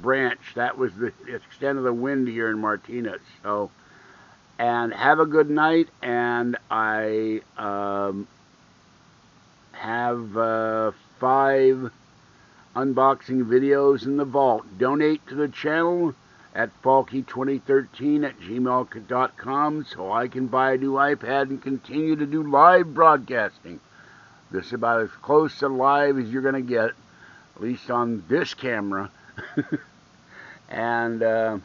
branch. That was the extent of the wind here in Martinez. So, and have a good night. And I have 5 unboxing videos in the vault. Donate to the channel at falky2013@gmail.com so I can buy a new iPad and continue to do live broadcasting. This is about as close to live as you're going to get, at least on this camera. And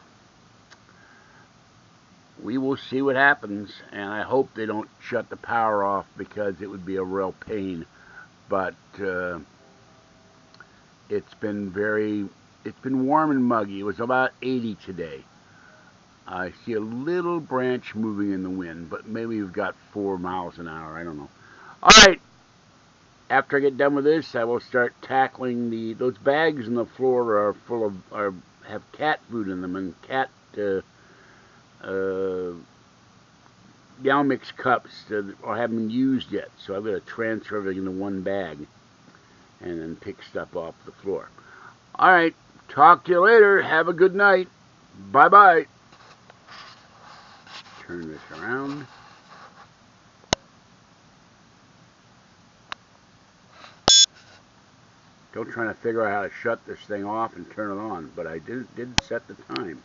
we will see what happens, and I hope they don't shut the power off because it would be a real pain. But it's been warm and muggy. It was about 80 today. I see a little branch moving in the wind, but maybe we've got 4 miles an hour. I don't know. All right. After I get done with this, I will start tackling those bags on the floor are full of have cat food in them and cat Meow Mix cups that haven't been used yet. So I'm going to transfer everything into one bag and then pick stuff off the floor. All right. Talk to you later. Have a good night. Bye-bye. Turn this around. Still trying to figure out how to shut this thing off and turn it on, but I did set the time.